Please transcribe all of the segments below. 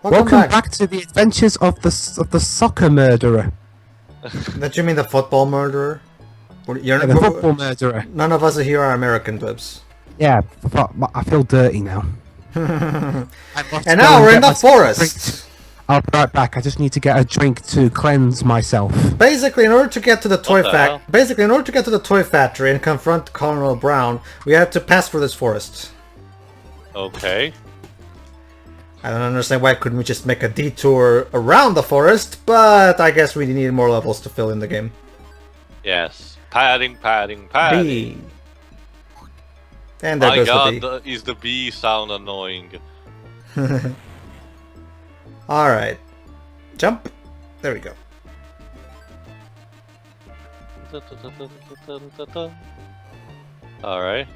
Welcome back to the adventures of the soccer murderer. That you mean the football murderer? The football murderer. None of us here are American clips. Yeah, I feel dirty now. And now we're in the forest. I'll be right back. I just need to get a drink to cleanse myself. Basically, in order to get to the toy factory and confront Colonel Brown, we have to pass through this forest. Okay. I don't understand why couldn't we just make a detour around the forest, but I guess we need more levels to fill in the game. Yes. Padding. B. And there My goes god, the B. is the bee sound annoying. Alright. Jump. There we go. Alright.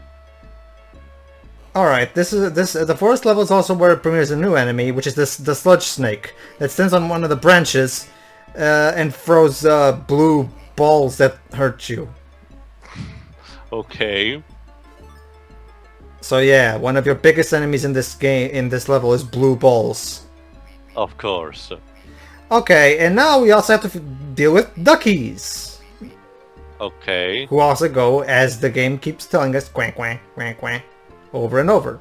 Alright, the forest level is also where it premieres a new enemy, which is the sludge snake that stands on one of the branches and throws blue balls that hurt you. Okay. So yeah, one of your biggest enemies in this level is blue balls. Of course. Okay, and now we also have to deal with duckies. Okay. Who also go, as the game keeps telling us, quack quack quack quack, over and over.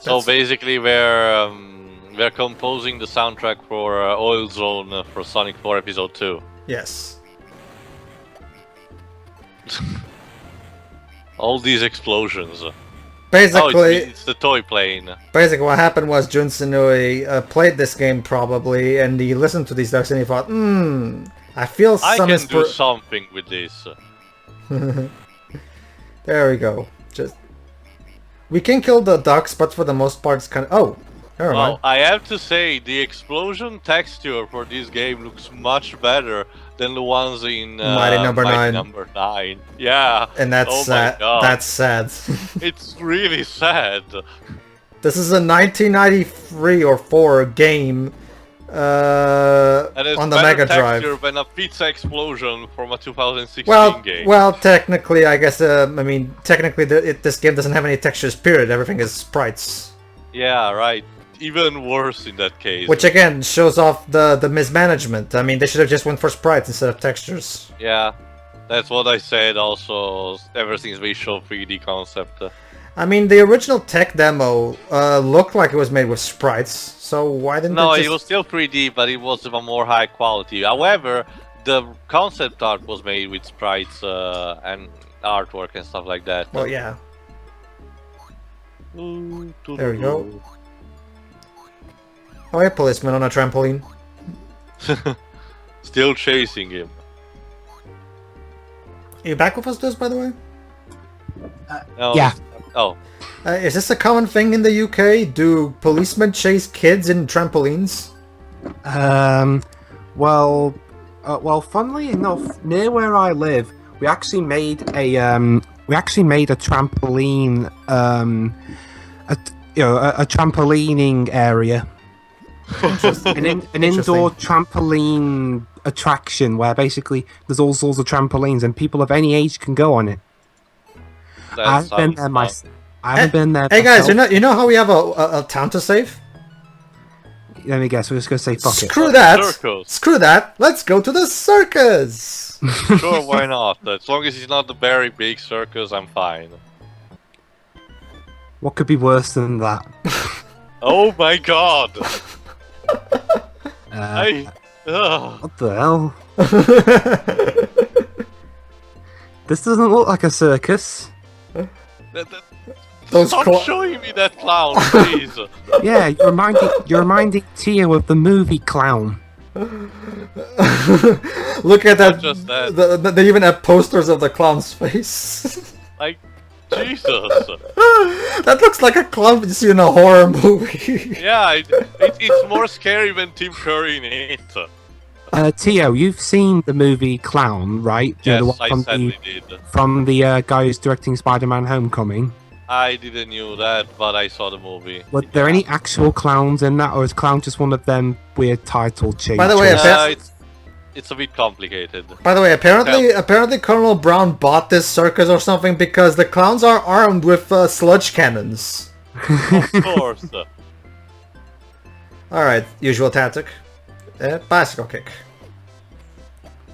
So basically we're composing the soundtrack for Oil Zone for Sonic 4 Episode 2. Yes. All these explosions. Basically, it's the toy plane. Basically, what happened was Jun Senui played this game probably, and he listened to these ducks and he thought, I feel I some can do something with this. There we go. We can kill the ducks, but for the most part it's kind of... Oh, never mind. Well, I have to say, the explosion texture for this game looks much better than the ones in Mighty Number 9. Yeah. And that's sad. That's sad. It's really sad. This is a 1993 or 4 game on the Mega Drive. Than a pizza explosion from a 2016 game. Well, technically, I guess. Technically, this game doesn't have any textures. Period. Everything is sprites. Yeah, right. Even worse in that case. Which again shows off the mismanagement. I mean, they should have just went for sprites instead of textures. Yeah, that's what I said. Also, ever since they showed 3D concept. I mean, the original tech demo looked like it was made with sprites, so why didn't No, they just... it was still 3D, but it was of a more high quality. However, the concept art was made with sprites and artwork and stuff like that. Well, yeah. There we go. Oh, yeah, policeman on a trampoline. Still chasing him. Are you back with us, this, by the way? No. Yeah. Oh. Is this a common thing in the UK? Do policemen chase kids in trampolines? Well, funnily enough, near where I live, we actually made a trampoline, a trampolining area. an indoor trampoline attraction where basically there's all sorts of trampolines and people of any age can go on it. I haven't been there. Hey guys, you know how we have a town to save? Let me guess. We're just gonna say fuck it. Screw that. Circus. Screw that. Let's go to the circus. Sure, why not? As long as it's not the very big circus, I'm fine. What could be worse than that? Oh my god! What the hell? This doesn't look like a circus. Stop showing me that clown, please! Yeah, you're reminding Tio of the movie Clown. Look at that. Not just that. They even have posters of the clown's face. Like, Jesus! That looks like a clown you see in a horror movie. Yeah, it's more scary than Tim Curry in it. Tio, you've seen the movie Clown, right? Yes, the one I sadly did. From the guy who's directing Spider-Man Homecoming. I didn't know that, but I saw the movie. Were there any actual clowns in that, or is Clown just one of them weird title changes? By the way, it's a bit complicated. By the way, apparently Colonel Brown bought this circus or something because the clowns are armed with sludge cannons. Of course. Alright, usual tactic. Bicycle kick.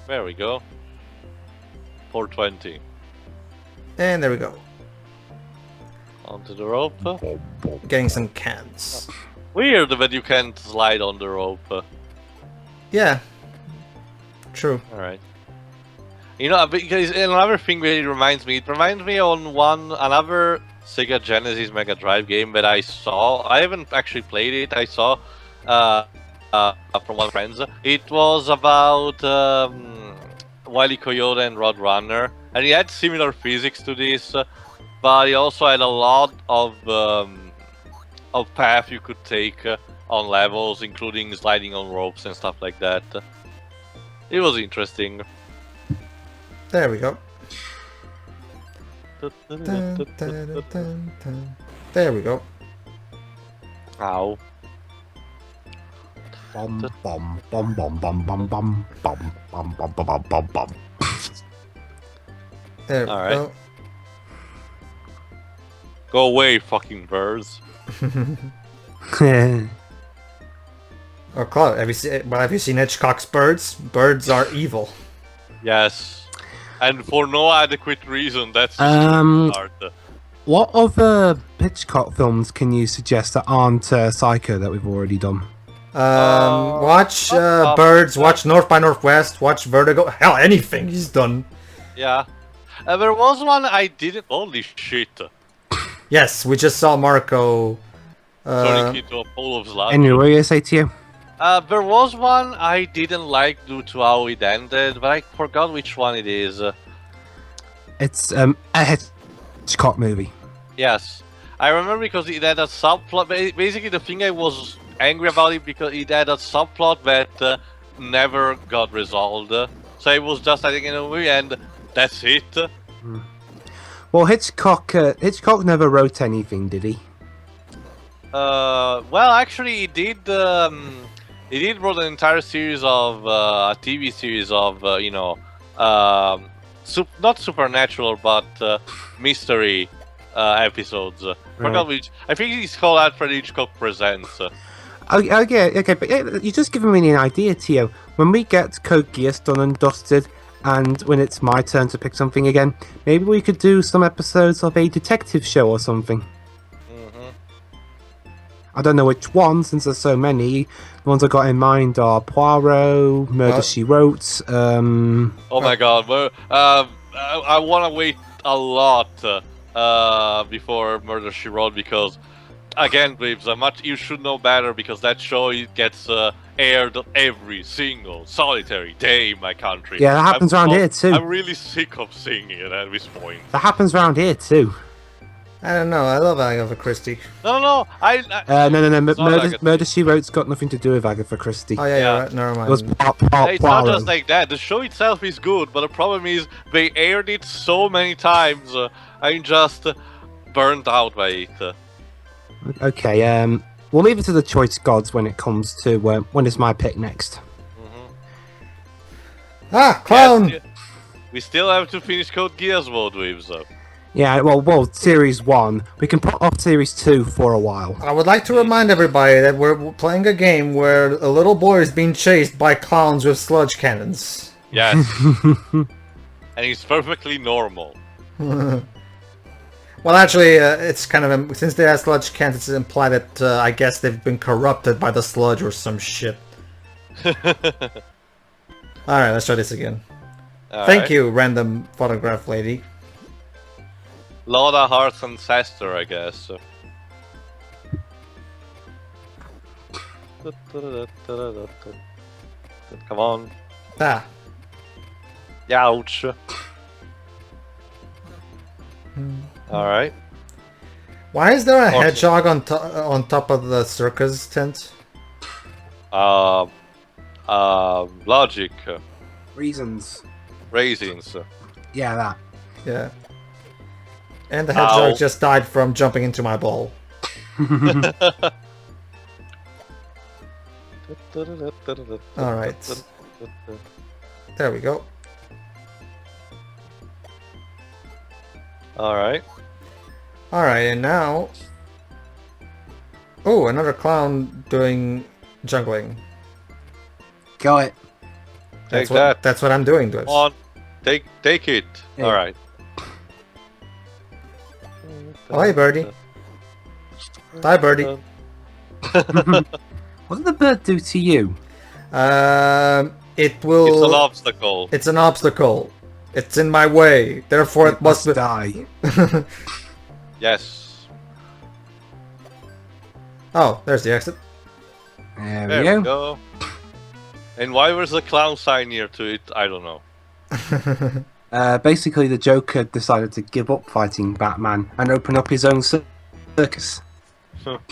There we go. 420. And there we go. Onto the rope. Getting some cans. Weird that you can't slide on the rope. Yeah. True. Alright. You know, because another thing that it reminds me on another Sega Genesis Mega Drive game that I saw. I haven't actually played it. I saw from one of my friends. It was about Wile E. Coyote and Roadrunner, and it had similar physics to this, but it also had a lot of path you could take on levels, including sliding on ropes and stuff like that. It was interesting. There we go. There we go. Ow. Bum bum bum bum bum bum bum bum bum bum bum bum bum. There we Alright. go. Go away, fucking birds. Oh, Claude, have you seen Hitchcock's Birds? Birds are evil. Yes. And for no adequate reason, that's the start. What other Hitchcock films can you suggest that aren't Psycho that we've already done? Watch Birds, watch North by Northwest, watch Vertigo. Hell, anything he's done. Yeah. There was one I didn't. Holy shit. Yes, we just saw Marko. Turning into a pool of sludge. Anyway, what are you gonna say to you? There was one I didn't like due to how it ended, but I forgot which one it is. It's a Hitchcock movie. Yes. I remember because it had a subplot. Basically, the thing I was angry about it because it had a subplot that never got resolved. So it was just, I think, in a movie, and that's it. Well, Hitchcock never wrote anything, did he? Well, actually, he did. He did wrote an entire series of a TV series of not supernatural but mystery episodes. Forgot which. I think it's called Alfred Hitchcock Presents. Okay, but you're just giving me an idea, Tio. When we get Code Geass done and dusted, and when it's my turn to pick something again, maybe we could do some episodes of a detective show or something. I don't know which one, since there's so many. The ones I got in mind are Poirot, Murder She Wrote. Oh my god, I want to wait a lot before Murder She Wrote because, again, Blibs, you should know better because that show it gets aired every single solitary day in my country. Yeah, that happens around here too. I'm really sick of seeing it at this point. That happens around here too. I don't know, I love Agatha Christie. No. No. Murder She Wrote's got nothing to do with Agatha Christie. Oh yeah, right. Never mind. It was It's not Poirot. just like that. The show itself is good, but the problem is they aired it so many times. I'm just burnt out by it. Okay, we'll leave it to the choice gods when it comes to when it's my pick next. Ah, clown! Yes, we still have to finish Code Geass mode with, so. Yeah, well, Series 1. We can put off Series 2 for a while. I would like to remind everybody that we're playing a game where a little boy is being chased by clowns with sludge cannons. Yes. And it's perfectly normal. Well, actually, it's kind of since they have sludge cannons, it's implied that I guess they've been corrupted by the sludge or some shit. Alright, let's try this again. Thank you, random photograph lady. Loda Heart's ancestor, I guess. Come on. Ah. Ouch. Alright. Why is there a hedgehog on top of the circus tent? Logic. Reasons. Raisins. Yeah, that. Yeah. And the hedgehog just died from jumping into my ball. Alright. There we go. Alright. Alright, and now... Oh, another clown doing jungling. Got it. Take that. That's what I'm doing, Dwibs. Come on, take it. Yeah. All right. Oh, hey, birdie. Hi, birdie. What did the bird do to you? It will. It's an obstacle. It's an obstacle. It's in my way. Therefore, it must be. die. Yes. Oh, there's the exit. There There we we go. go. And why was the clown sign near to it? I don't know. Basically, the Joker decided to give up fighting Batman and open up his own circus.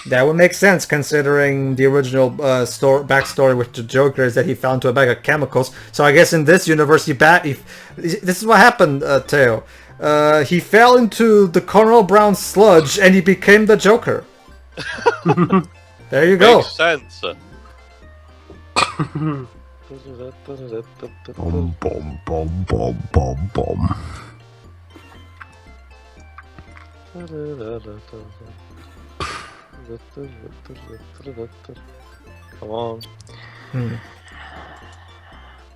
That would make sense considering the original backstory with the Joker is that he fell into a bag of chemicals. So I guess in this universe, this is what happened, Teo. He fell into the Colonel Brown sludge and he became the Joker. There you go. Makes sense. Bom, bom, bom, bom, bom, bom. Come on.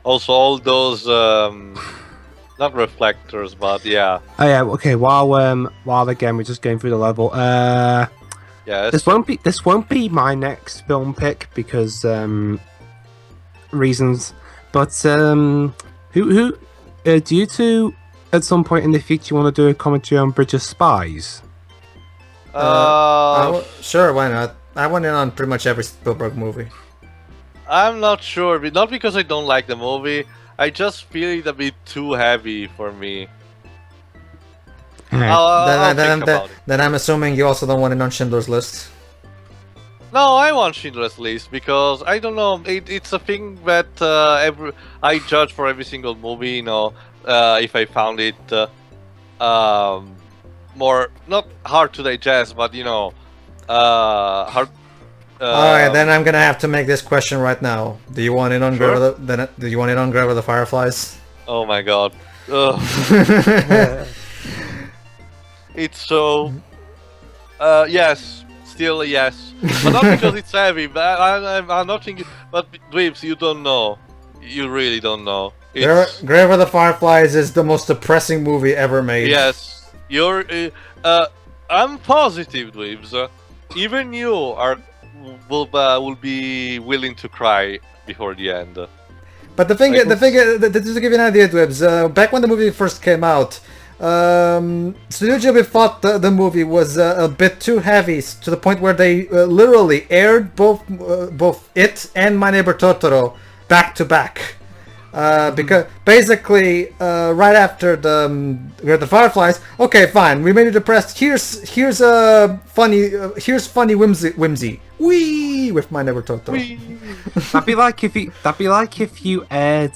Also, all those not reflectors, but yeah. Oh yeah. Okay. While again we're just going through the level. Yes. This won't be my next film pick because reasons. But who do you two at some point in the future want to do a commentary on Bridge of Spies? Sure, why not? I went in on pretty much every Spielberg movie. I'm not sure, but not because I don't like the movie. I just feel it a bit too heavy for me. Alright. I'll think about it. Then I'm assuming you also don't want in on Schindler's List. No, I want Schindler's List because I don't know. It's a thing that I judge for every single movie. You know, if I found it more not hard to digest, but you know, hard. Alright, then I'm gonna have to make this question right now. Do you want in on Sure. Do you want in on Grave of the Fireflies? Oh my god. Ugh. It's so. Yes, still a yes, but not because it's heavy. But I'm not thinking. But Dweebs, you don't know. You really don't know. It's, Grave of the Fireflies is the most depressing movie ever made. yes, you're. I'm positive, Dweebs. Even you will be willing to cry before the end. But the thing, just to give you an idea, Dwibs, back when the movie first came out, Studio Ghibli thought the movie was a bit too heavy to the point where they literally aired both it and My Neighbor Totoro back to back. Because basically, right after the Fireflies, okay, fine, we made you depressed. Here's funny whimsy. Wee with My Neighbor Totoro. That'd be like if you aired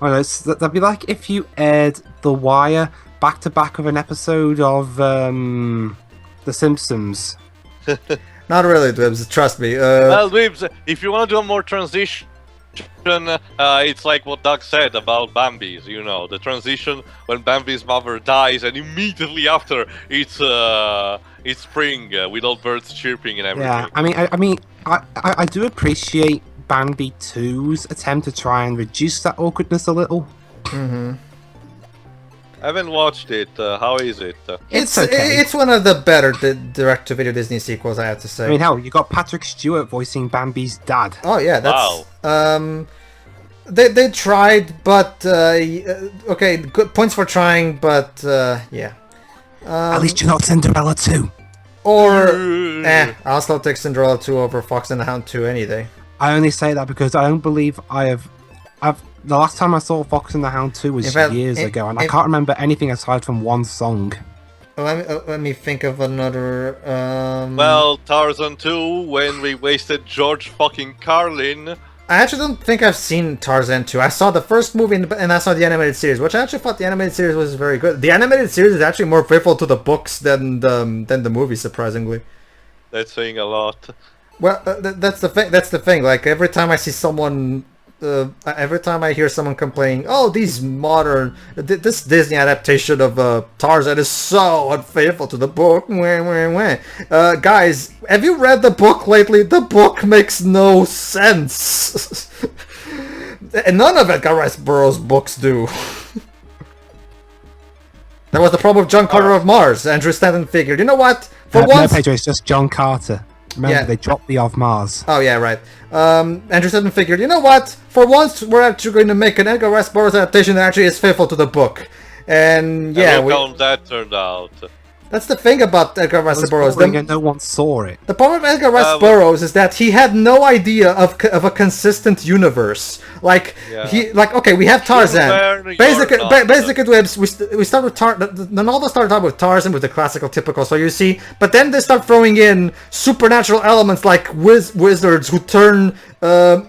that'd be like if you aired The Wire back to back with an episode of The Simpsons. Not really, Dwibs. Trust me. Well, Dweebs, if you want to do a more transition, it's like what Doug said about Bambi's. You know, the transition when Bambi's mother dies, and immediately after it's spring with all birds chirping and everything. Yeah, I do appreciate Bambi 2's attempt to try and reduce that awkwardness a little. Mm-hmm. I haven't watched it. How is it? It's okay. It's one of the better direct-to-video Disney sequels, I have to say. I mean, hell, you got Patrick Stewart voicing Bambi's dad. Oh yeah, that's Wow. They tried, but okay, good points for trying, but yeah. At least you're not Cinderella 2. Or I'll still take Cinderella 2 over Fox and the Hound 2 any day. I only say that because I don't believe I've the last time I saw Fox and the Hound 2 was years ago, and I can't remember anything aside from one song. Let me think of another. Well, Tarzan 2, when we wasted George fucking Carlin. I actually don't think I've seen Tarzan 2. I saw the first movie and I saw the animated series, which I actually thought the animated series was very good. The animated series is actually more faithful to the books than the movie, surprisingly. That's saying a lot. Well, that's the thing. Like every time I see someone every time I hear someone complaining, "Oh, these modern this Disney adaptation of Tarzan is so unfaithful to the book," guys, have you read the book lately? The book makes no sense, and none of Edgar Rice Burroughs' books do. That was the problem with John Carter of Mars. Andrew Stanton figured, you know what? For once, no, Pedro, it's just John Carter. Remember, they dropped the of Mars. Oh, yeah, right. Andrew Stanton figured, you know what? For once, we're actually going to make an Edgar Rice Burroughs adaptation that actually is faithful to the book. And, yeah... And look how that turned out. That's the thing about Edgar Rice Burroughs. No one saw it. The problem with Edgar Rice Burroughs is that he had no idea of a consistent universe. Like okay, we have Tarzan. Basically, we start with the novel started out with Tarzan with the classical typical. So you see, but then they start throwing in supernatural elements like wizards who turn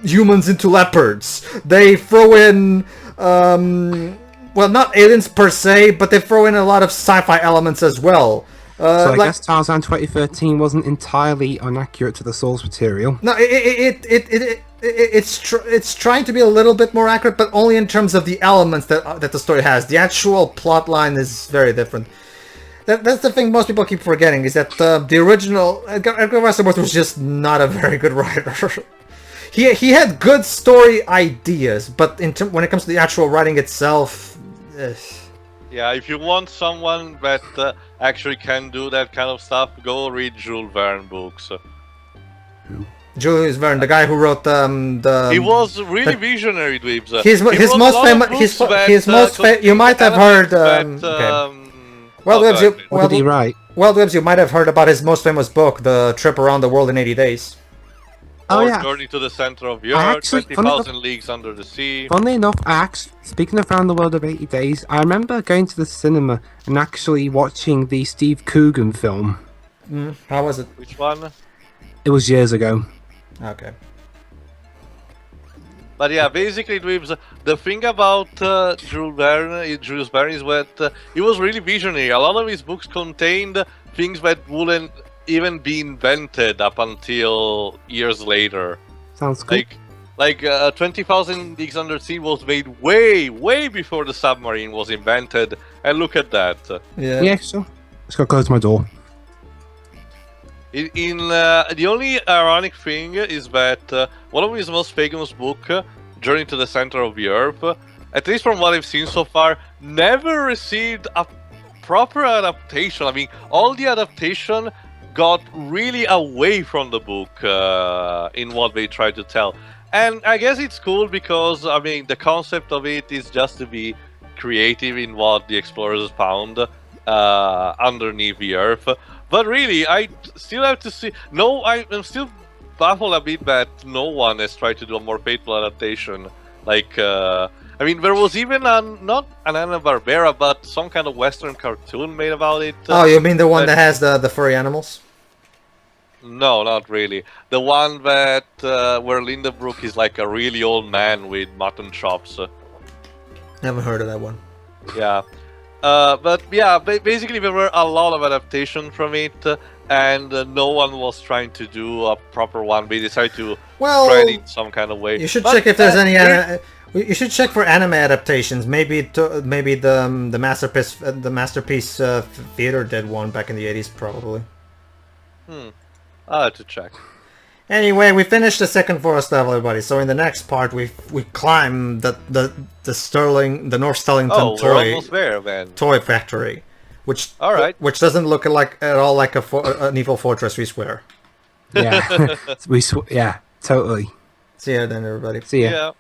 humans into leopards. They throw in. Well, not aliens per se, but they throw in a lot of sci-fi elements as well. So I guess Tarzan 2013 wasn't entirely inaccurate to the source material. No, it's trying to be a little bit more accurate, but only in terms of the elements that the story has. The actual plot line is very different. That's the thing most people keep forgetting, is that the original Edgar Rice Burroughs was just not a very good writer. He had good story ideas, but when it comes to the actual writing itself... Yeah, if you want someone that actually can do that kind of stuff, go read Jules Verne books. Jules Verne, the guy who wrote the... He was really visionary, Dweebs. His most famous... You might have heard... Well, what did he write? Well, Dweebs, you might have heard about his most famous book, The Trip Around the World in 80 Days. Oh, yeah. Journey to the Center of Europe, 20,000 Leagues Under the Sea. Funnily enough, speaking of Around the World of 80 Days, I remember going to the cinema and actually watching the Steve Coogan film. How was it? Which one? It was years ago. Okay. But yeah, basically, Dweebs, the thing about Jules Verne is that he was really visionary. A lot of his books contained things that wouldn't even be invented up until years later. Sounds good. Like 20,000 Leagues Under the Sea was made way before the submarine was invented, and look at that. Yeah, sure. Just gotta close my door. The only ironic thing is that one of his most famous book, Journey to the Center of Europe, at least from what I've seen so far, never received a proper adaptation. I mean, all the adaptation got really away from the book in what they tried to tell. And I guess it's cool because, I mean, the concept of it is just to be creative in what the explorers found underneath the earth. But really, I still have to see... No, I'm still baffled a bit that no one has tried to do a more faithful adaptation. Like, I mean, there was even not an Hanna-Barbera, but some kind of Western cartoon made about it. Oh, you mean the one that has the furry animals? No, not really. The one that where Lindenbrook is like a really old man with mutton chops. Never heard of that one. Yeah. But yeah, basically there were a lot of adaptations from it, and no one was trying to do a proper one. They decided to try it in some kind of way. You should check if there's any... You should check for anime adaptations. Maybe the Masterpiece Theater did one back in the 80s, probably. I'll have to check. Anyway, we finished the second forest level, everybody. So in the next part, we climb the North Sterlington toy factory, which doesn't look at all like an evil fortress. We swear. Yeah, yeah, totally. See ya then, everybody. See ya. Yeah.